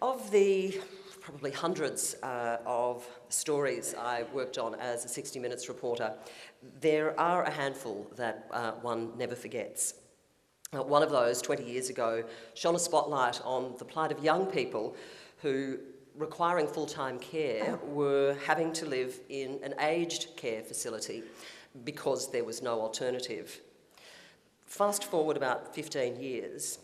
Of the probably hundreds of stories I worked on as a 60 Minutes reporter, there are a handful that one never forgets. One of those, 20 years ago, shone a spotlight on the plight of young people who, requiring full-time care, were having to live in an aged care facility because there was no alternative. Fast forward about 15 years,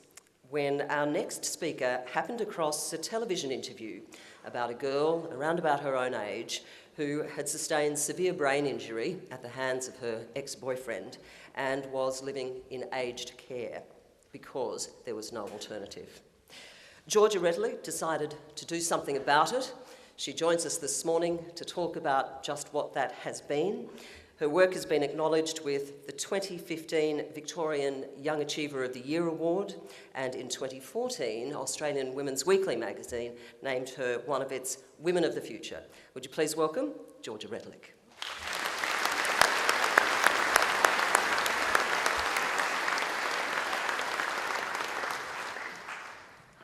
when our next speaker happened across a television interview about a girl around about her own age who had sustained severe brain injury at the hands of her ex-boyfriend and was living in aged care because there was no alternative. Georgia Retallick decided to do something about it. She joins us this morning to talk about just what that has been. Her work has been acknowledged with the 2015 Victorian Young Achiever of the Year Award, and in 2014, Australian Women's Weekly magazine named her one of its Women of the Future. Would you please welcome Georgia Retallick.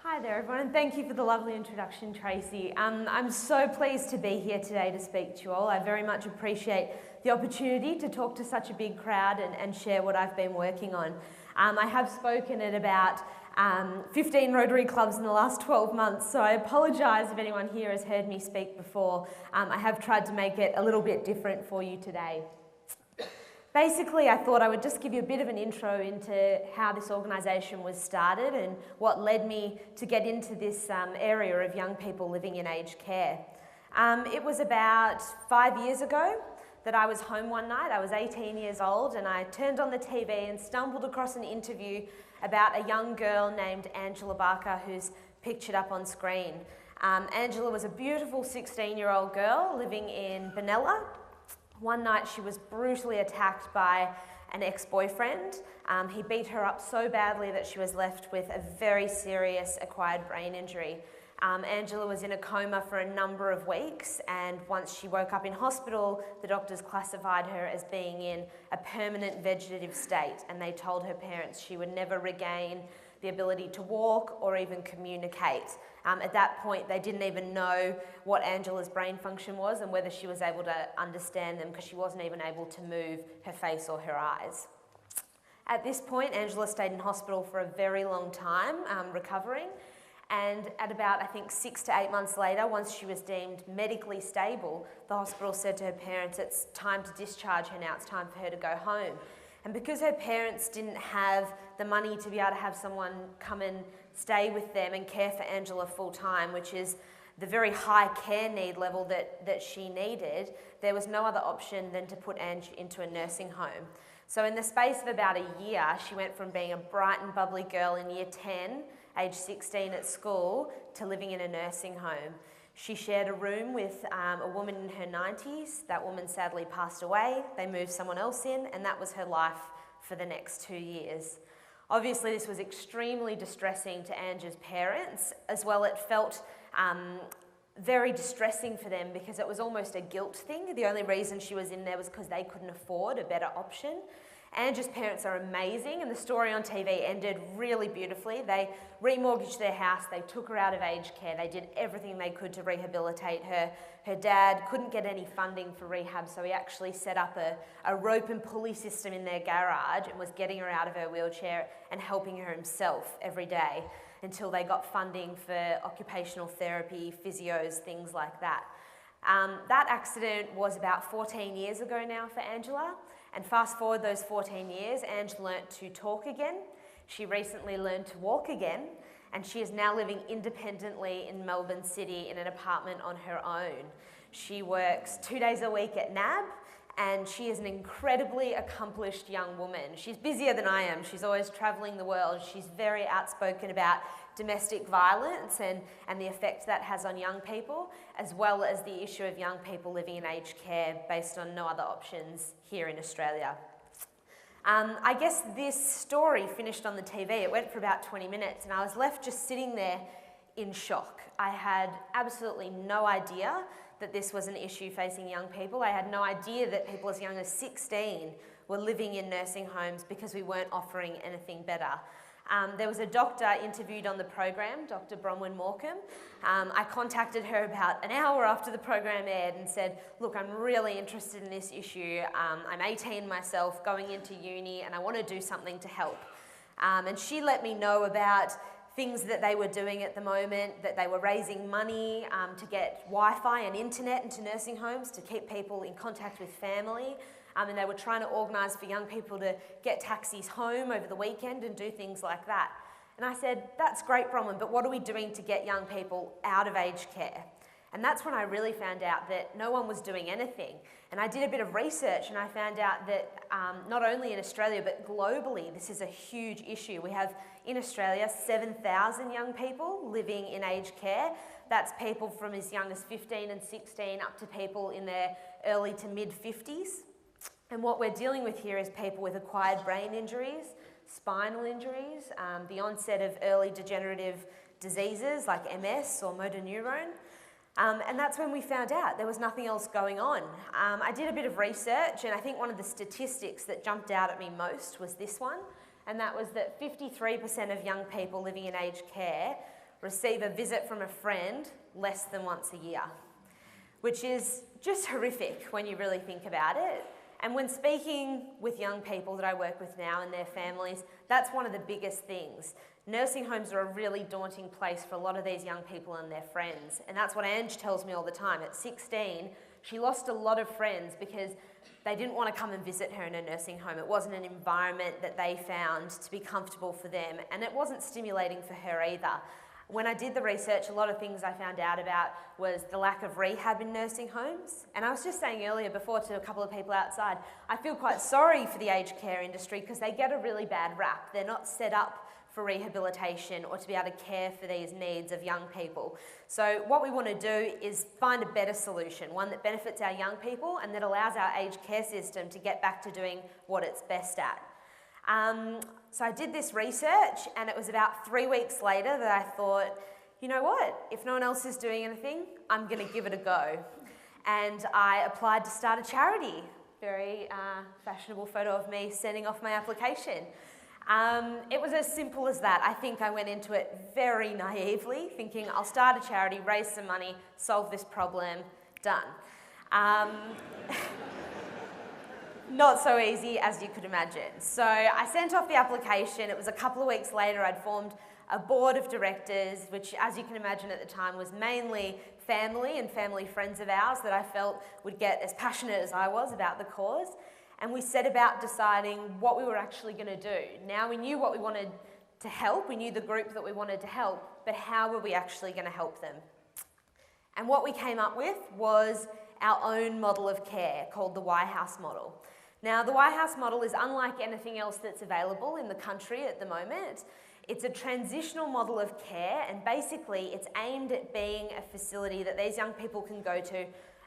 Hi there everyone, and thank you for the lovely introduction, Tracy. I'm so pleased to be here today to speak to you all. I very much appreciate the opportunity to talk to such a big crowd and share what I've been working on. I have spoken at about 15 Rotary clubs in the last 12 months, so I apologise if anyone here has heard me speak before. I have tried to make it a little bit different for you today. Basically, I thought I would just give you a bit of an intro into how this organisation was started and what led me to get into this area of young people living in aged care. It was about 5 years ago that I was home one night. I was 18 years old and I turned on the TV and stumbled across an interview about a young girl named Angela Barker, who's pictured up on screen. Angela was a beautiful 16-year-old girl living in Benalla. One night she was brutally attacked by an ex-boyfriend. He beat her up so badly that she was left with a very serious acquired brain injury. Angela was in a coma for a number of weeks, and once she woke up in hospital, the doctors classified her as being in a permanent vegetative state, and they told her parents she would never regain the ability to walk or even communicate. At that point, they didn't even know what Angela's brain function was and whether she was able to understand them, because she wasn't even able to move her face or her eyes. At this point, Angela stayed in hospital for a very long time, recovering. And at about, I think, 6 to 8 months later, once she was deemed medically stable, the hospital said to her parents, it's time to discharge her now, it's time for her to go home. And because her parents didn't have the money to be able to have someone come and stay with them and care for Angela full time, which is the very high care need level that she needed, there was no other option than to put Ange into a nursing home. So in the space of about a year, she went from being a bright and bubbly girl in year 10, age 16 at school, to living in a nursing home. She shared a room with a woman in her 90s. That woman sadly passed away. They moved someone else in, and that was her life for the next 2 years. Obviously, this was extremely distressing to Ange's parents. As well, it felt very distressing for them because it was almost a guilt thing. The only reason she was in there was because they couldn't afford a better option. Angie's parents are amazing, and the story on TV ended really beautifully. They remortgaged their house, they took her out of aged care, they did everything they could to rehabilitate her. Her dad couldn't get any funding for rehab, so he actually set up a rope and pulley system in their garage and was getting her out of her wheelchair and helping her himself every day until they got funding for occupational therapy, physios, things like that. That accident was about 14 years ago now for Angela. And fast forward those 14 years, Ange learnt to talk again. She recently learned to walk again, and she is now living independently in Melbourne City in an apartment on her own. She works 2 days a week at NAB, and she is an incredibly accomplished young woman. She's busier than I am. She's always travelling the world. She's very outspoken about domestic violence and the effect that has on young people, as well as the issue of young people living in aged care based on no other options here in Australia. I guess this story finished on the TV. It went for about 20 minutes and I was left just sitting there in shock. I had absolutely no idea that this was an issue facing young people. I had no idea that people as young as 16 were living in nursing homes because we weren't offering anything better. There was a doctor interviewed on the program, Dr. Bronwyn Morecambe. I contacted her about an hour after the program aired and said, look, I'm really interested in this issue. I'm 18 myself, going into uni, and I want to do something to help. And she let me know about things that they were doing at the moment, that they were raising money to get Wi-Fi and internet into nursing homes to keep people in contact with family. And they were trying to organise for young people to get taxis home over the weekend and do things like that. And I said, that's great, Bronwyn, but what are we doing to get young people out of aged care? And that's when I really found out that no one was doing anything. And I did a bit of research and I found out that not only in Australia, but globally, this is a huge issue. We have in Australia 7,000 young people living in aged care. That's people from as young as 15 and 16 up to people in their early to mid 50s. And what we're dealing with here is people with acquired brain injuries, spinal injuries, the onset of early degenerative diseases like MS or motor neurone. And that's when we found out there was nothing else going on. I did a bit of research, and I think one of the statistics that jumped out at me most was this one, and that was that 53% of young people living in aged care receive a visit from a friend less than once a year, which is just horrific when you really think about it. And when speaking with young people that I work with now and their families, that's one of the biggest things. Nursing homes are a really daunting place for a lot of these young people and their friends. And that's what Ange tells me all the time. At 16, she lost a lot of friends because they didn't want to come and visit her in a nursing home. It wasn't an environment that they found to be comfortable for them, and it wasn't stimulating for her either. When I did the research, a lot of things I found out about was the lack of rehab in nursing homes. And I was just saying earlier before to a couple of people outside, I feel quite sorry for the aged care industry because they get a really bad rap. They're not set up for rehabilitation or to be able to care for these needs of young people. So what we want to do is find a better solution, one that benefits our young people and that allows our aged care system to get back to doing what it's best at. So I did this research, and it was about 3 weeks later that I thought, you know what, if no one else is doing anything, I'm going to give it a go. And I applied to start a charity. Very fashionable photo of me sending off my application. It was as simple as that. I think I went into it very naively, thinking I'll start a charity, raise some money, solve this problem, done. Not so easy as you could imagine. So I sent off the application. It was a couple of weeks later I'd formed a board of directors, which, as you can imagine at the time, was mainly family and family friends of ours that I felt would get as passionate as I was about the cause. And we set about deciding what we were actually going to do. Now we knew what we wanted to help, we knew the group that we wanted to help, but how were we actually going to help them? And what we came up with was our own model of care called the Y House model. Now, the Y House model is unlike anything else that's available in the country at the moment. It's a transitional model of care, and basically it's aimed at being a facility that these young people can go to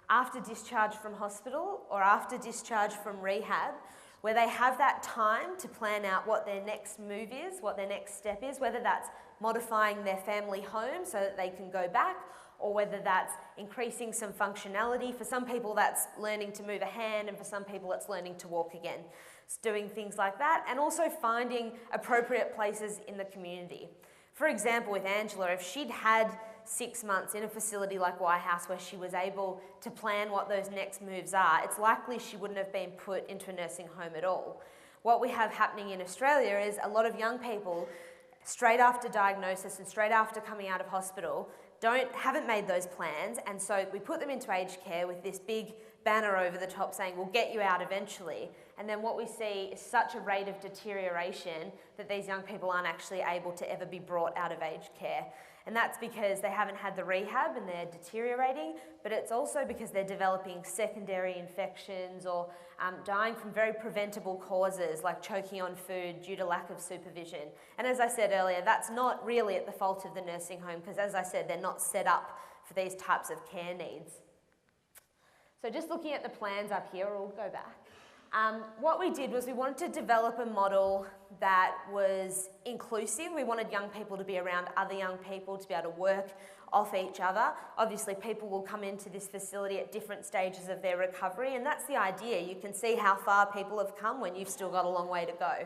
after discharge from hospital or after discharge from rehab, where they have that time to plan out what their next move is, what their next step is, whether that's modifying their family home so that they can go back, or whether that's increasing some functionality. For some people that's learning to move a hand, and for some people it's learning to walk again. It's doing things like that, and also finding appropriate places in the community. For example, with Angela, if she'd had 6 months in a facility like Y House where she was able to plan what those next moves are, it's likely she wouldn't have been put into a nursing home at all. What we have happening in Australia is a lot of young people, straight after diagnosis and straight after coming out of hospital, haven't made those plans, and so we put them into aged care with this big banner over the top saying we'll get you out eventually, and then what we see is such a rate of deterioration that these young people aren't actually able to ever be brought out of aged care. And that's because they haven't had the rehab and they're deteriorating, but it's also because they're developing secondary infections or dying from very preventable causes like choking on food due to lack of supervision. And as I said earlier, that's not really at the fault of the nursing home because, as I said, they're not set up for these types of care needs. So just looking at the plans up here, we'll go back. What we did was we wanted to develop a model that was inclusive. We wanted young people to be around other young people, to be able to work off each other. Obviously, people will come into this facility at different stages of their recovery, and that's the idea. You can see how far people have come when you've still got a long way to go.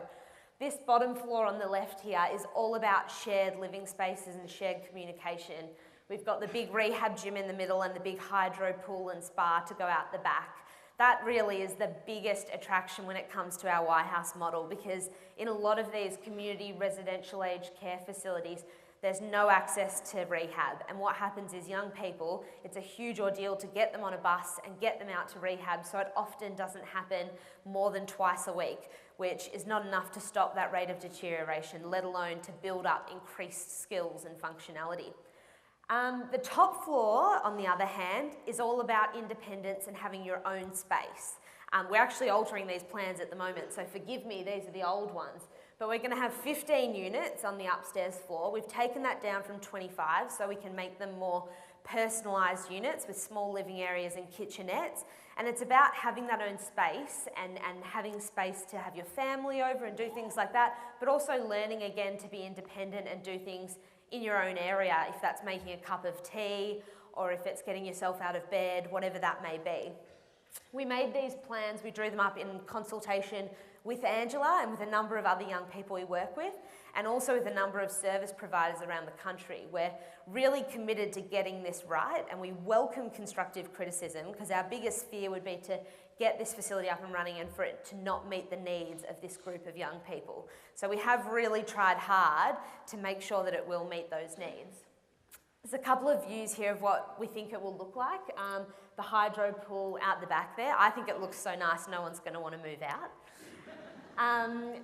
This bottom floor on the left here is all about shared living spaces and shared communication. We've got the big rehab gym in the middle and the big hydro pool and spa to go out the back. That really is the biggest attraction when it comes to our Y House model, because in a lot of these community residential aged care facilities, there's no access to rehab. And what happens is young people, it's a huge ordeal to get them on a bus and get them out to rehab, so it often doesn't happen more than twice a week, which is not enough to stop that rate of deterioration, let alone to build up increased skills and functionality. The top floor, on the other hand, is all about independence and having your own space. We're actually altering these plans at the moment, so forgive me, these are the old ones. But we're going to have 15 units on the upstairs floor. We've taken that down from 25 so we can make them more personalised units with small living areas and kitchenettes. And it's about having that own space and having space to have your family over and do things like that, but also learning again to be independent and do things in your own area, if that's making a cup of tea or if it's getting yourself out of bed, whatever that may be. We made these plans, we drew them up in consultation with Angela and with a number of other young people we work with, and also with a number of service providers around the country. We're really committed to getting this right, and we welcome constructive criticism, because our biggest fear would be to get this facility up and running and for it to not meet the needs of this group of young people. So we have really tried hard to make sure that it will meet those needs. There's a couple of views here of what we think it will look like. The hydro pool out the back there, I think it looks so nice, no one's going to want to move out.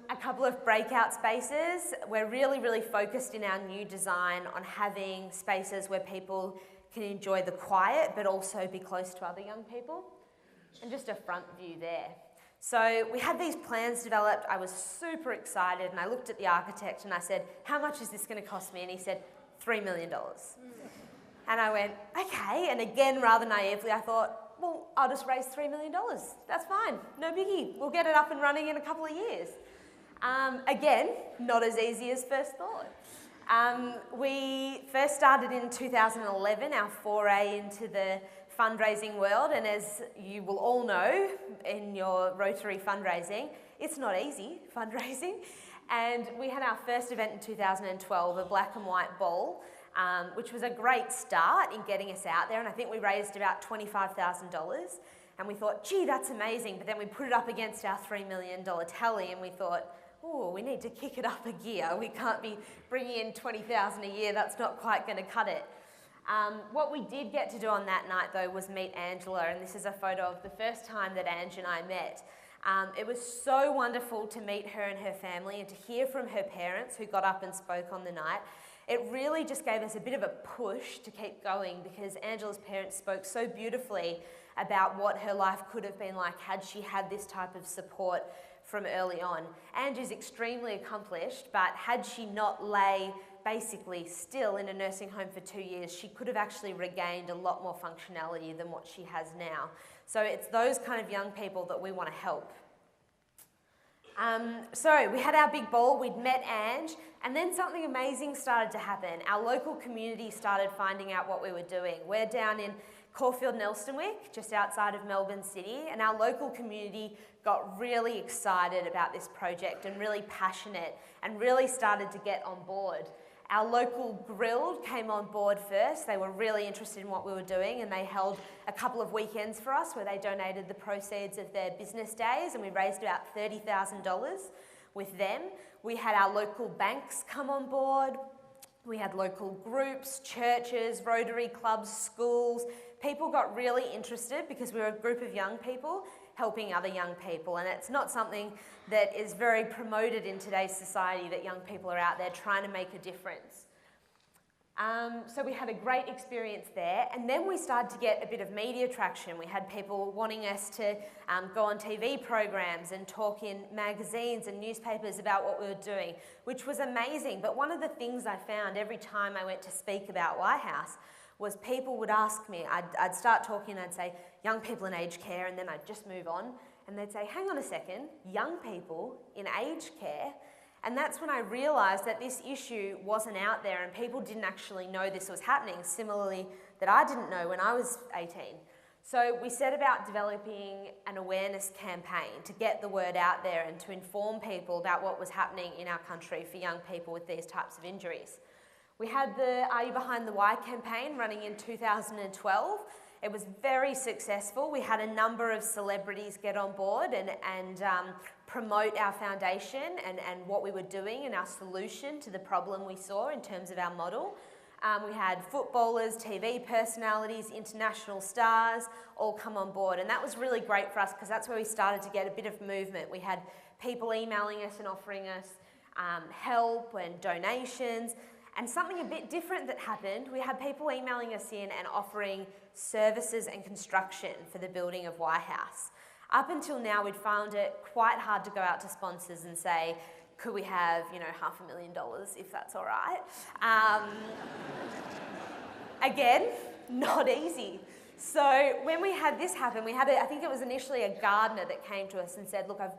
A couple of breakout spaces. We're really focused in our new design on having spaces where people can enjoy the quiet but also be close to other young people. And just a front view there. So we had these plans developed. I was super excited and I looked at the architect and I said, how much is this going to cost me? And he said, $3 million. And I went, okay. And again, rather naively, I thought, well, I'll just raise $3 million. That's fine, no biggie. We'll get it up and running in a couple of years. Again, not as easy as first thought. We first started in 2011, our foray into the fundraising world, and as you will all know in your Rotary fundraising, it's not easy fundraising. And we had our first event in 2012, a black and white ball, which was a great start in getting us out there, and I think we raised about $25,000. And we thought, gee, that's amazing, but then we put it up against our $3 million tally, and we thought, oh, we need to kick it up a gear. We can't be bringing in $20,000 a year, that's not quite going to cut it. What we did get to do on that night, though, was meet Angela, and this is a photo of the first time that Ange and I met. It was so wonderful to meet her and her family and to hear from her parents who got up and spoke on the night. It really just gave us a bit of a push to keep going, because Angela's parents spoke so beautifully about what her life could have been like had she had this type of support from early on. Ange is extremely accomplished, but had she not lay basically still in a nursing home for 2 years, she could have actually regained a lot more functionality than what she has now. So it's those kind of young people that we want to help. So we had our big ball, we'd met Ange, and then something amazing started to happen. Our local community started finding out what we were doing. We're down in Caulfield, Nelstonwick, just outside of Melbourne City, and our local community got really excited about this project and really passionate and really started to get on board. Our local Grilled came on board first. They were really interested in what we were doing, and they held a couple of weekends for us where they donated the proceeds of their business days, and we raised about $30,000 with them. We had our local banks come on board. We had local groups, churches, Rotary clubs, schools. People got really interested because we were a group of young people helping other young people, and it's not something that is very promoted in today's society, that young people are out there trying to make a difference. So we had a great experience there, and then we started to get a bit of media traction. We had people wanting us to go on TV programs and talk in magazines and newspapers about what we were doing, which was amazing. But one of the things I found every time I went to speak about White House was people would ask me, I'd start talking and I'd say, young people in aged care, and then I'd just move on, and they'd say, hang on a second, young people in aged care? And that's when I realised that this issue wasn't out there and people didn't actually know this was happening, similarly that I didn't know when I was 18. So we set about developing an awareness campaign to get the word out there and to inform people about what was happening in our country for young people with these types of injuries. We had the Are You Behind the Why campaign running in 2012. It was very successful. We had a number of celebrities get on board and promote our foundation and what we were doing and our solution to the problem we saw in terms of our model. We had footballers, TV personalities, international stars all come on board, and that was really great for us because that's where we started to get a bit of movement. We had people emailing us and offering us help and donations, and something a bit different that happened, we had people emailing us in and offering services and construction for the building of White House. Up until now, we'd found it quite hard to go out to sponsors and say, could we have, $500,000 if that's all right? Again, not easy. So when we had this happen, I think it was initially a gardener that came to us and said, look, I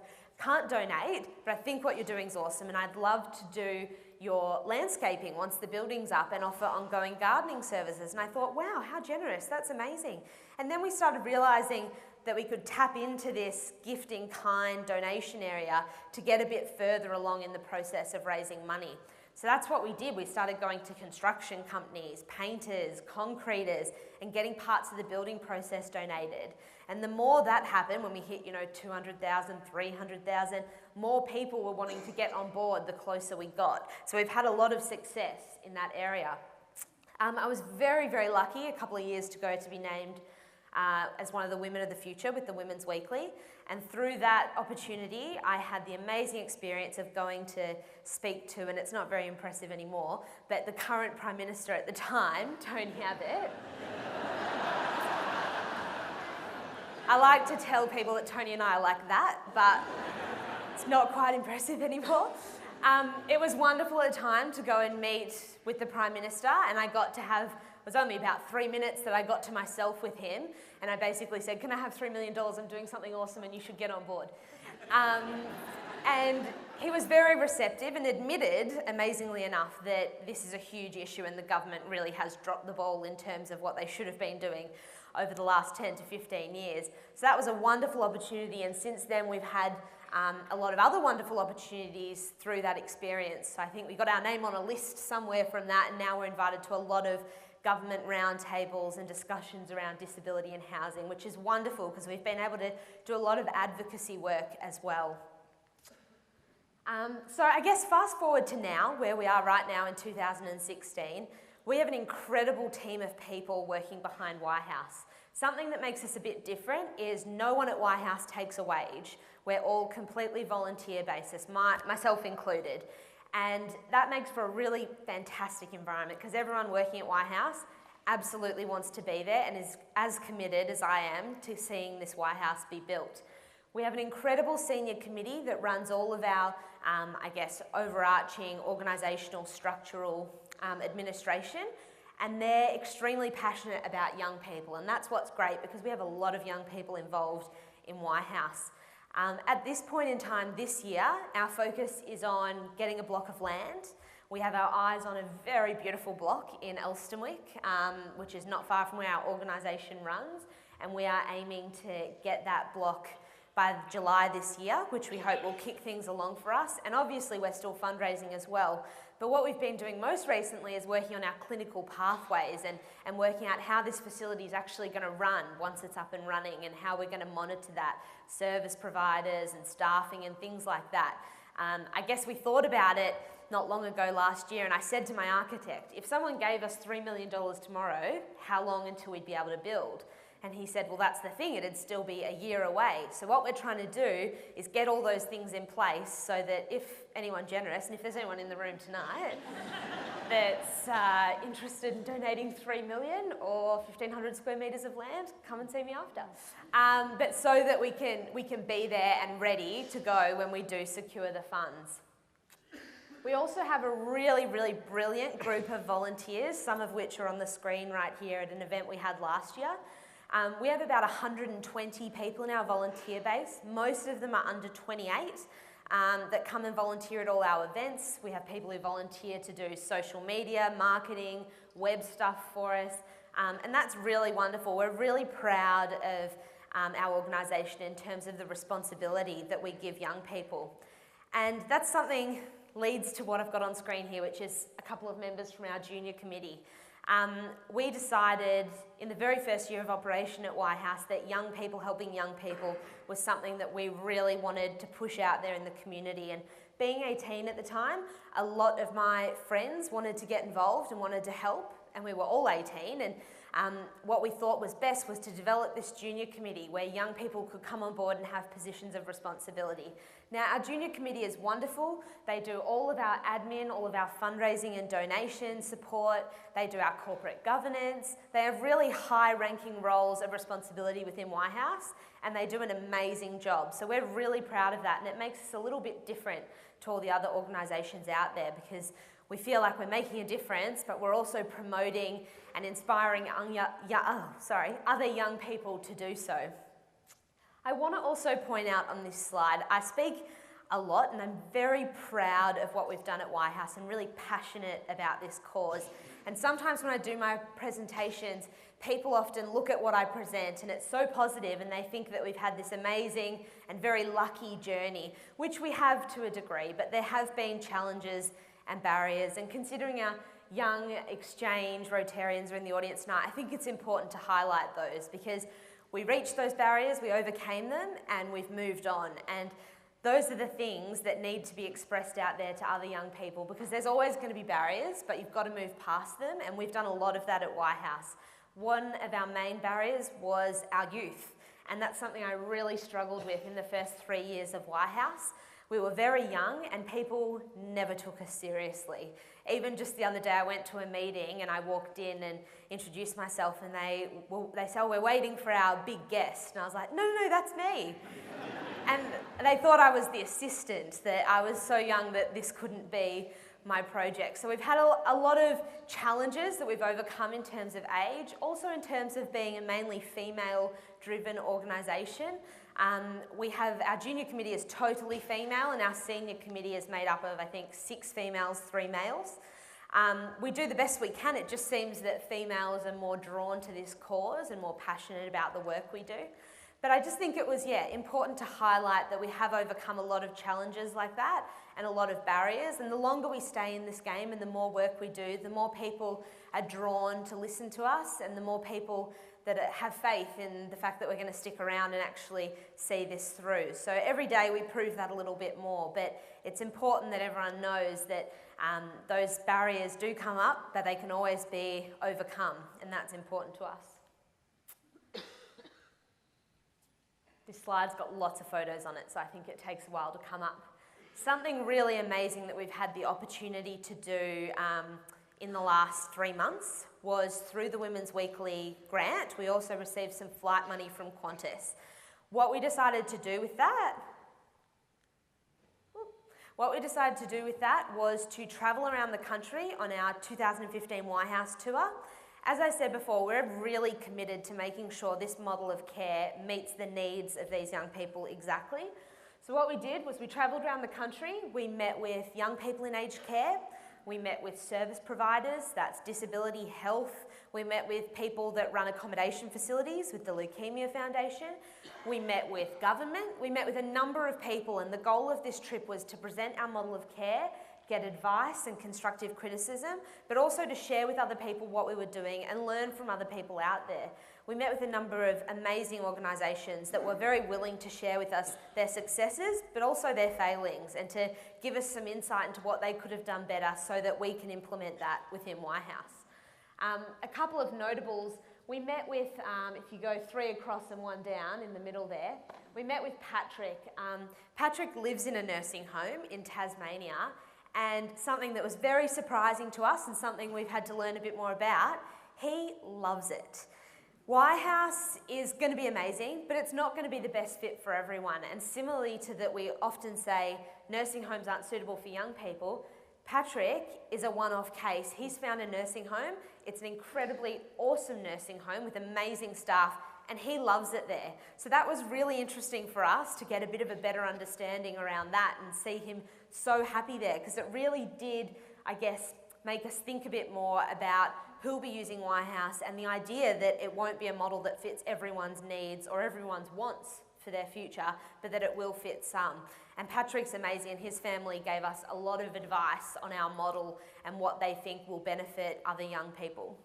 can't donate, but I think what you're doing is awesome and I'd love to do your landscaping once the building's up and offer ongoing gardening services. And I thought, wow, how generous, that's amazing. And then we started realising that we could tap into this gifting kind donation area to get a bit further along in the process of raising money. So that's what we did. We started going to construction companies, painters, concreters, and getting parts of the building process donated. And the more that happened, when we hit 200,000, 300,000, more people were wanting to get on board the closer we got. So we've had a lot of success in that area. I was very, very lucky a couple of years ago to be named as one of the Women of the Future with the Women's Weekly. And through that opportunity, I had the amazing experience of going to speak to, and it's not very impressive anymore, but the current Prime Minister at the time, Tony Abbott. I like to tell people that Tony and I are like that, but it's not quite impressive anymore. It was wonderful at the time to go and meet with the Prime Minister, and I got to have, it was only about 3 minutes that I got to myself with him, and I basically said, can I have $3 million? I'm doing something awesome and you should get on board. And he was very receptive and admitted, amazingly enough, that this is a huge issue and the government really has dropped the ball in terms of what they should have been doing over the last 10 to 15 years. So that was a wonderful opportunity, and since then we've had a lot of other wonderful opportunities through that experience. So I think we got our name on a list somewhere from that, and now we're invited to a lot of government roundtables and discussions around disability and housing, which is wonderful because we've been able to do a lot of advocacy work as well. So I guess fast forward to now, where we are right now in 2016, we have an incredible team of people working behind White House. Something that makes us a bit different is no one at White House takes a wage. We're all completely volunteer basis, myself included. And that makes for a really fantastic environment because everyone working at White House absolutely wants to be there and is as committed as I am to seeing this White House be built. We have an incredible senior committee that runs all of our, overarching organisational, structural administration, and they're extremely passionate about young people, and that's what's great because we have a lot of young people involved in White House. At this point in time this year, our focus is on getting a block of land. We have our eyes on a very beautiful block in Elstonwick, which is not far from where our organisation runs, and we are aiming to get that block by July this year, which we hope will kick things along for us. And obviously we're still fundraising as well. But what we've been doing most recently is working on our clinical pathways and working out how this facility is actually going to run once it's up and running and how we're going to monitor that, service providers and staffing and things like that. I guess we thought about it not long ago last year, and I said to my architect, if someone gave us $3 million tomorrow, how long until we'd be able to build? And he said, well, that's the thing, it'd still be a year away. So what we're trying to do is get all those things in place so that if anyone generous, and if there's anyone in the room tonight that's interested in donating $3 million or 1,500 square metres of land, come and see me after. But so that we can be there and ready to go when we do secure the funds. We also have a really, really brilliant group of volunteers, some of which are on the screen right here at an event we had last year. We have about 120 people in our volunteer base. Most of them are under 28 that come and volunteer at all our events. We have people who volunteer to do social media, marketing, web stuff for us, and that's really wonderful. We're really proud of our organisation in terms of the responsibility that we give young people. And that's something leads to what I've got on screen here, which is a couple of members from our junior committee. We decided in the very first year of operation at White House that young people helping young people was something that we really wanted to push out there in the community. And being 18 at the time, a lot of my friends wanted to get involved and wanted to help, and we were all 18. And what we thought was best was to develop this junior committee where young people could come on board and have positions of responsibility. Now, our junior committee is wonderful. They do all of our admin, all of our fundraising and donation support. They do our corporate governance. They have really high-ranking roles of responsibility within White House, and they do an amazing job. So we're really proud of that, and it makes us a little bit different to all the other organisations out there because we feel like we're making a difference, but we're also promoting and inspiring other young people to do so. I want to also point out on this slide, I speak a lot and I'm very proud of what we've done at White House and really passionate about this cause. And sometimes when I do my presentations, people often look at what I present and it's so positive and they think that we've had this amazing and very lucky journey, which we have to a degree, but there have been challenges and barriers. And considering our young exchange Rotarians are in the audience tonight, I think it's important to highlight those because we reached those barriers, we overcame them, and we've moved on. And those are the things that need to be expressed out there to other young people because there's always going to be barriers, but you've got to move past them, and we've done a lot of that at White House. One of our main barriers was our youth, and that's something I really struggled with in the first 3 years of White House. We were very young and people never took us seriously. Even just the other day I went to a meeting and I walked in and introduced myself and they said, "Oh, we're waiting for our big guest." And I was like, no, that's me. And they thought I was the assistant, that I was so young that this couldn't be my project. So we've had a lot of challenges that we've overcome in terms of age, also in terms of being a mainly female-driven organisation. We have, our junior committee is totally female and our senior committee is made up of, I think, 6 females, 3 males. We do the best we can. It just seems that females are more drawn to this cause and more passionate about the work we do. But I just think it was, important to highlight that we have overcome a lot of challenges like that and a lot of barriers. And the longer we stay in this game and the more work we do, the more people are drawn to listen to us and the more people that have faith in the fact that we're going to stick around and actually see this through. So every day we prove that a little bit more, but it's important that everyone knows that those barriers do come up, but they can always be overcome, and that's important to us. This slide's got lots of photos on it, so I think it takes a while to come up. Something really amazing that we've had the opportunity to do in the last 3 months was through the Women's Weekly grant. We also received some flight money from Qantas. What we decided to do with that was to travel around the country on our 2015 White House tour. As I said before, we're really committed to making sure this model of care meets the needs of these young people exactly. So what we did was we travelled around the country. We met with young people in aged care. We met with service providers, that's disability health. We met with people that run accommodation facilities with the Leukemia Foundation. We met with government. We met with a number of people, and the goal of this trip was to present our model of care, get advice and constructive criticism, but also to share with other people what we were doing and learn from other people out there. We met with a number of amazing organisations that were very willing to share with us their successes, but also their failings, and to give us some insight into what they could have done better so that we can implement that within White House. A couple of notables, we met with, if you go 3 across and 1 down in the middle there, we met with Patrick. Patrick lives in a nursing home in Tasmania, and something that was very surprising to us and something we've had to learn a bit more about, he loves it. White House is going to be amazing, but it's not going to be the best fit for everyone. And similarly to that, we often say nursing homes aren't suitable for young people. Patrick is a one-off case. He's found a nursing home. It's an incredibly awesome nursing home with amazing staff, and he loves it there. So that was really interesting for us to get a bit of a better understanding around that and see him so happy there, because it really did, I guess, make us think a bit more about who'll be using House and the idea that it won't be a model that fits everyone's needs or everyone's wants for their future, but that it will fit some. And Patrick's amazing, and his family gave us a lot of advice on our model and what they think will benefit other young people.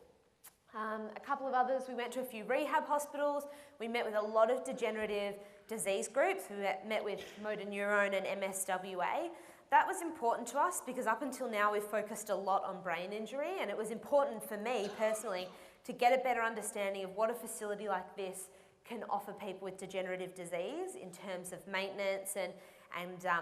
A couple of others, we went to a few rehab hospitals, we met with a lot of degenerative disease groups, we met with motor neurone and MSWA. That was important to us because up until now we've focused a lot on brain injury, and it was important for me personally to get a better understanding of what a facility like this can offer people with degenerative disease in terms of maintenance and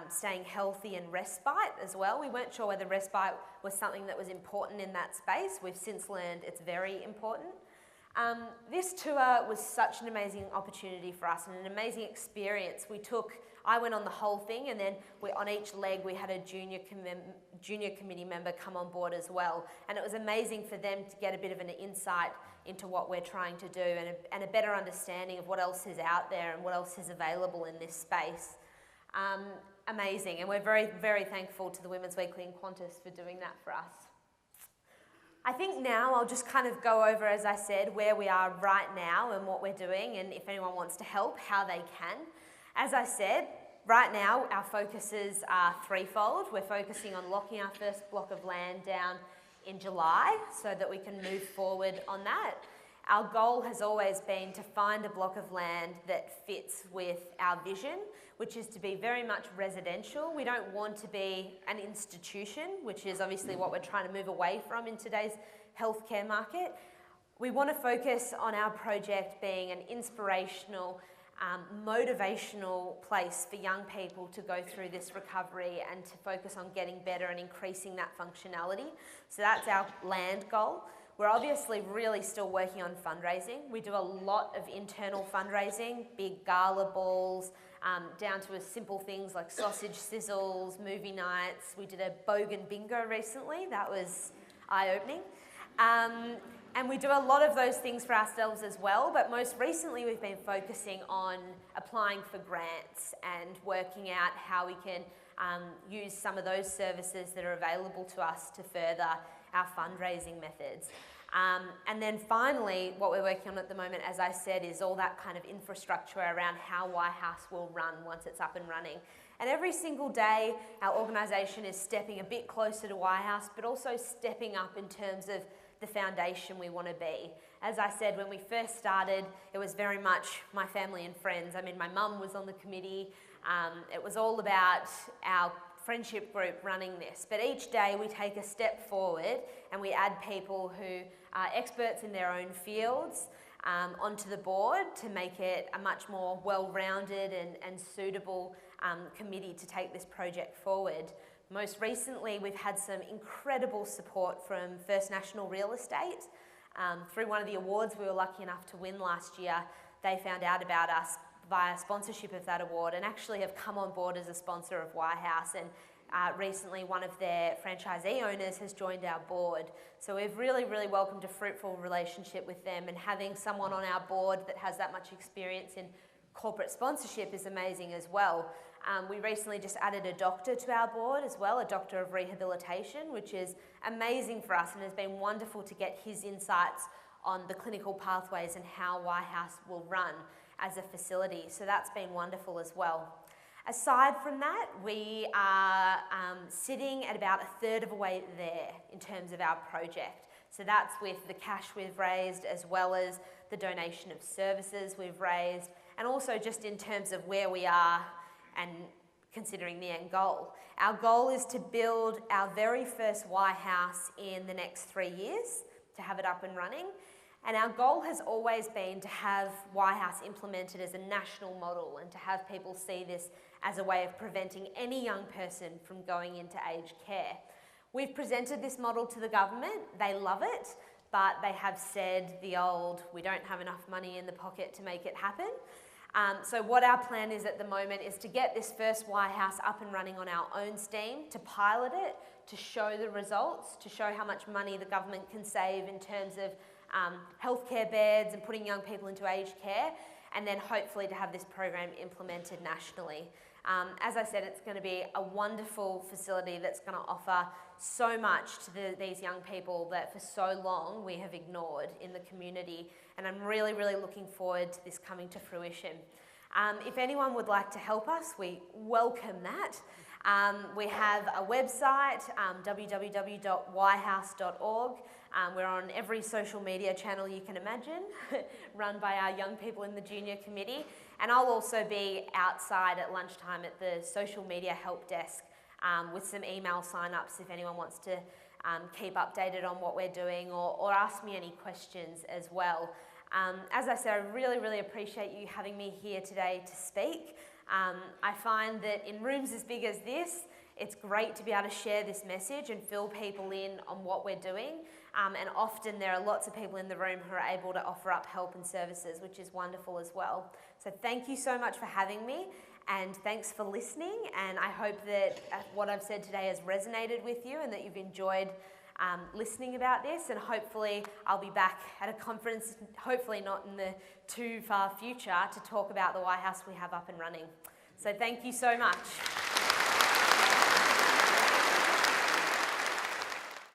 staying healthy and respite as well. We weren't sure whether respite was something that was important in that space. We've since learned it's very important. This tour was such an amazing opportunity for us and an amazing experience. I went on the whole thing, and then on each leg we had a junior committee member come on board as well. And it was amazing for them to get a bit of an insight into what we're trying to do and a better understanding of what else is out there and what else is available in this space. Amazing, and we're very, very thankful to the Women's Weekly and Qantas for doing that for us. I think now I'll just kind of go over, as I said, where we are right now and what we're doing, and if anyone wants to help, how they can. As I said, right now our focuses are threefold. We're focusing on locking our first block of land down in July so that we can move forward on that. Our goal has always been to find a block of land that fits with our vision, which is to be very much residential. We don't want to be an institution, which is obviously what we're trying to move away from in today's healthcare market. We want to focus on our project being an inspirational, motivational place for young people to go through this recovery and to focus on getting better and increasing that functionality. So that's our land goal. We're obviously really still working on fundraising. We do a lot of internal fundraising, big gala balls, down to as simple things like sausage sizzles, movie nights. We did a bogan bingo recently. That was eye-opening. And we do a lot of those things for ourselves as well, but most recently we've been focusing on applying for grants and working out how we can use some of those services that are available to us to further our fundraising methods. And then finally, what we're working on at the moment, as I said, is all that kind of infrastructure around how House will run once it's up and running. And every single day, our organisation is stepping a bit closer to House, but also stepping up in terms of the foundation we want to be. As I said, when we first started, it was very much my family and friends. I mean, my mum was on the committee. It was all about our friendship group running this. But each day we take a step forward and we add people who are experts in their own fields onto the board to make it a much more well-rounded and suitable committee to take this project forward. Most recently, we've had some incredible support from First National Real Estate. Through one of the awards we were lucky enough to win last year, they found out about us via sponsorship of that award and actually have come on board as a sponsor of House. And recently, one of their franchisee owners has joined our board. So we've really, really welcomed a fruitful relationship with them, and having someone on our board that has that much experience in corporate sponsorship is amazing as well. We recently just added a doctor to our board as well, a doctor of rehabilitation, which is amazing for us and has been wonderful to get his insights on the clinical pathways and how House will run as a facility. So that's been wonderful as well. Aside from that, we are sitting at about a third of a way there in terms of our project. So that's with the cash we've raised as well as the donation of services we've raised, and also just in terms of where we are and considering the end goal. Our goal is to build our very first House in the next 3 years, to have it up and running. And our goal has always been to have House implemented as a national model and to have people see this as a way of preventing any young person from going into aged care. We've presented this model to the government. They love it, but they have said the old, we don't have enough money in the pocket to make it happen. So what our plan is at the moment is to get this first House up and running on our own steam, to pilot it, to show the results, to show how much money the government can save in terms of healthcare beds and putting young people into aged care, and then hopefully to have this program implemented nationally. As I said, it's going to be a wonderful facility that's going to offer so much to these young people that for so long we have ignored in the community, and I'm really, really looking forward to this coming to fruition. If anyone would like to help us, we welcome that. We have a website, www.yhouse.org. We're on every social media channel you can imagine, run by our young people in the junior committee. And I'll also be outside at lunchtime at the social media help desk with some email sign-ups if anyone wants to keep updated on what we're doing or ask me any questions as well. As I said, I really, really appreciate you having me here today to speak. I find that in rooms as big as this, it's great to be able to share this message and fill people in on what we're doing. And often there are lots of people in the room who are able to offer up help and services, which is wonderful as well. So thank you so much for having me, and thanks for listening. And I hope that what I've said today has resonated with you and that you've enjoyed listening about this, and hopefully I'll be back at a conference, hopefully not in the too far future, to talk about the White House we have up and running. So thank you so much.